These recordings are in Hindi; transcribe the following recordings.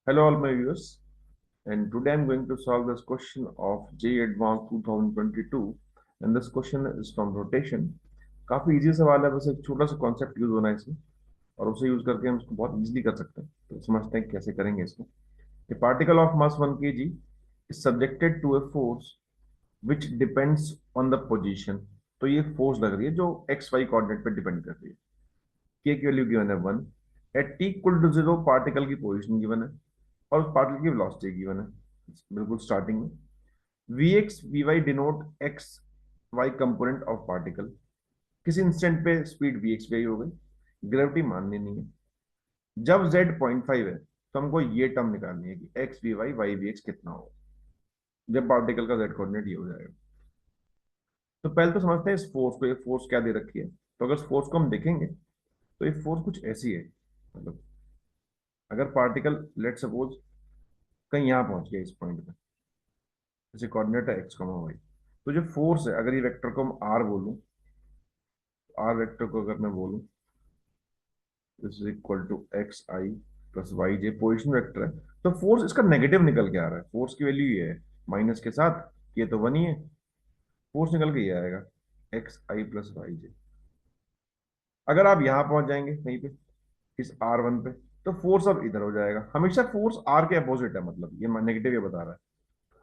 Hello all my viewers, and today I'm going to solve this question of JEE Advanced 2022, and this question is from rotation. काफी इजी सवाल है, बस एक छोटा सा कॉन्सेप्ट यूज होना है इसमें और उसे यूज करके हम इसको बहुत इजीली कर सकते हैं। तो समझते हैं कैसे करेंगे इसको। A particle of mass 1 kg is subjected to a force which depends on the position। तो ये फोर्स लग रही है जो एक्स वाई कोऑर्डिनेट पे डिपेंड कर रही है। के की वैल्यू गिवन है 1। At t equal to 0 particle की पोजीशन गिवन है और उस पार्टिकल की वेलोसिटी गिवन है बिल्कुल स्टार्टिंग में। V x we y denote x y component of particle. किसी इंस्टेंट पे स्पीड वी एक्स वाई हो गई, ग्रेविटी माननी नहीं है। जब z 0.5 है तो हमको ये टर्म निकालनी है कि x we why we x कितना होगा जब पार्टिकल का z कोऑर्डिनेट ये हो जाएगा। तो पहले तो समझते हैं इस फोर्स को, ये फोर्स क्या दे रखी है। तो अगर इस फोर्स को हम देखेंगे तो ये फोर्स कुछ ऐसी है। मतलब अगर पार्टिकल लेट सपोज कहीं यहाँ पहुंच गया इस पॉइंट पे, जैसे कोऑर्डिनेट है एक्स कॉमा वाई, तो जो फोर्स है अगर ये वेक्टर को हम आर बोलूं, आर वेक्टर को अगर मैं बोलूं, this is equal to x i plus y j, position vector है। तो फोर्स इसका नेगेटिव निकल के आ रहा है, फोर्स की वैल्यू ये है माइनस के साथ, ये तो वन ही है, फोर्स निकल के ये आएगा एक्स आई प्लस वाई जे। अगर आप यहाँ पहुंच जाएंगे कहीं पे इस आर वन पे, तो फोर्स अब इधर हो जाएगा। हमेशा फोर्स आर के अपोजिट है, मतलब ये नेगेटिव ये बता रहा है।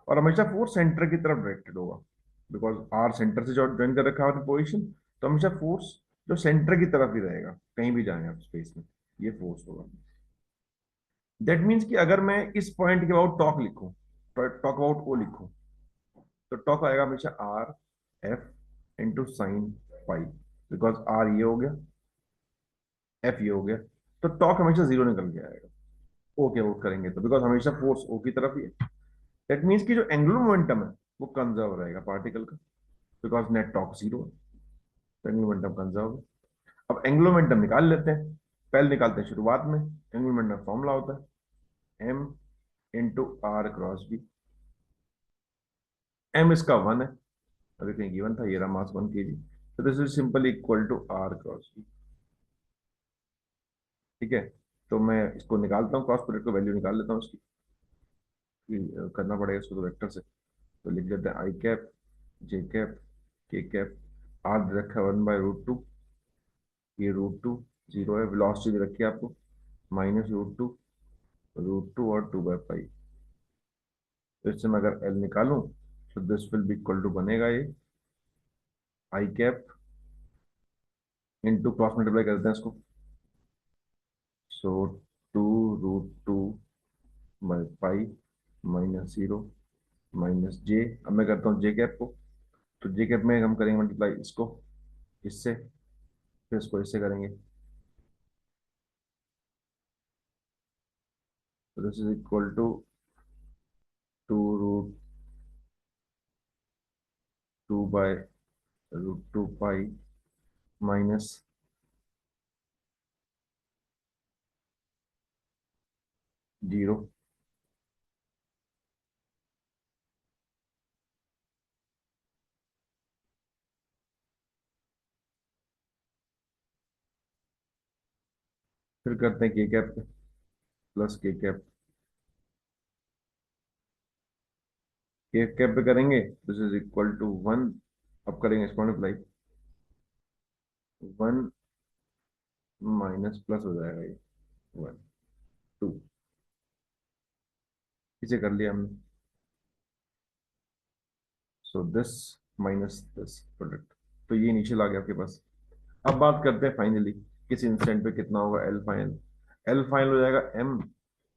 और हमेशा फोर्स सेंटर की तरफ डायरेक्टेड होगा, बिकॉज आर सेंटर से जो ज्वाइन कर रखा है पोजिशन। तो हमेशा फोर्स जो सेंटर की तरफ ही रहेगा, कहीं भी जाए आप स्पेस में, ये फोर्स होगा। दैट मीन्स कि अगर मैं इस पॉइंट के अबाउट टॉक लिखूं, टॉक अबाउट ओ लिखूं, तो टॉक आएगा हमेशा R F into sine pi, because R ये हो गया, एफ ये हो गया। तो टॉक हमेशा जीरो निकल के आएगा ओ के आउट करेंगे तो, बिकॉज हमेशा फोर्स ओ की तरफ ही है। दैट मीन्स कि जो एंगुलर मोमेंटम है वो कंजर्व रहेगा पार्टिकल का, बिकॉज नेट टॉक जीरो है, तो एंगुलर मोमेंटम कंजर्व है। अब एंगुलर मोमेंटम निकाल लेते हैं। पहले निकालते हैं शुरुआत में। एंगुलर मोमेंटम फॉर्मूला होता है M into R cross B. M इसका वन है, अभी कहीं गिवन था, ये रहा मास 1 kg। तो this is simple equal to R cross B. ठीक है, तो मैं इसको निकालता हूँ, क्रॉस प्रोडक्ट को वैल्यू निकाल लेता हूँ इसकी। करना पड़ेगा इसको तो वेक्टर से। तो लिख देते हैं I cap J cap K cap. Are they रखा है 1/√2, ये √2 जीरो है। वेलोसिटी दे रखी है आपको -√2 और 2/पाई। तो इससे मैं अगर एल निकालूं तो this will be equal to बनेगा ये I cap into cross multiply करते हैं इसको। सो 2√2/पाई -0 -j। अब मैं करता हूँ जे कैप को, तो जे कैप में हम करेंगे मल्टीप्लाई इसको इससे, फिर इसको इससे करेंगे। तो this is equal to 2√2/√2 pi minus zero. फिर करते हैं K cap plus K cap, K cap पे करेंगे दिस इज इक्वल टू 1। अब करेंगे इसको मल्टीप्लाई, 1 माइनस प्लस हो जाएगा ये 1 2। इसे कर लिया हमने। So this minus this product, तो ये नीचे आ गया आपके पास। अब बात करते हैं फाइनली किस इंस्टेंट पे कितना होगा एल फाइनल। एल फाइनल हो जाएगा एम,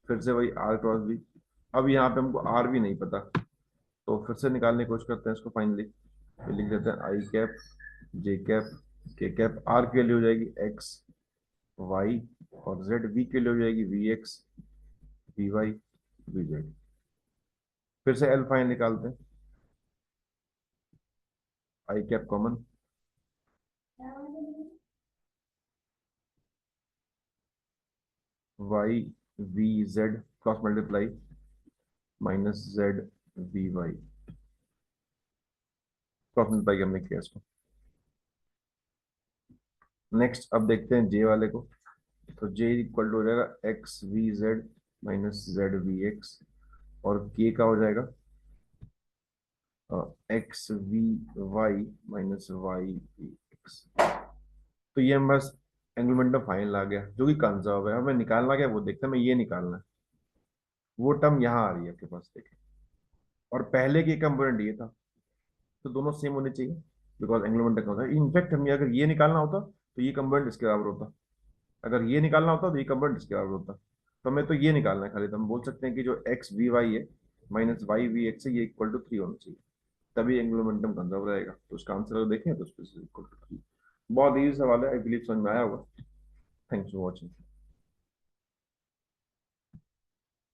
फिर से वही आर क्रॉस बी। अब यहाँ पे हमको आर भी नहीं पता, तो फिर से निकालने की कोशिश करते हैं इसको फाइनली। तो लिख देते हैं I cap J cap K cap. R के लिए हो जाएगी एक्स वाई और जेड, वी के लिए हो जाएगी V x we Y V Z. फिर से एल फाइनल निकालते हैं। I cap common, Y V Z cross multiply minus Z V Y, cross multiply हमने किया इसको। नेक्स्ट अब देखते हैं जे वाले को। तो जे इक्वल टू हो जाएगा X V Z minus Z V X, और के का हो जाएगा X we Y minus Y we X. तो ये हम बस एंगल मोमेंटम फाइनल आ गया जो कि कंजर्व है। हमें निकालना क्या है वो देखते हैं, हमें ये निकालना है। वो टर्म यहाँ आ रही है आपके पास, देखिए, और पहले के कंपोनेंट ये था, तो दोनों सेम होने चाहिए बिकॉज एंगल मोमेंटम होता है। इनफैक्ट हमें अगर ये निकालना होता तो ये कंपोनेंट इसके बराबर होता, अगर ये निकालना होता तो ये कंपोनेंट इसके बराबर होता। तो हमें तो ये निकालना है खाली, तो हम बोल सकते हैं कि जो एक्स वी वाई है माइनस वाई वी एक्स है ये इक्वल टू 3 होना चाहिए, तभी एंगुलर मोमेंटम कंजर्व रहेगा। तो उसका आंसर अगर देखें तो इक्वल टू 3। बहुत इजी सवाल है, आई बिलीव समझ में आया होगा। Thanks for watching.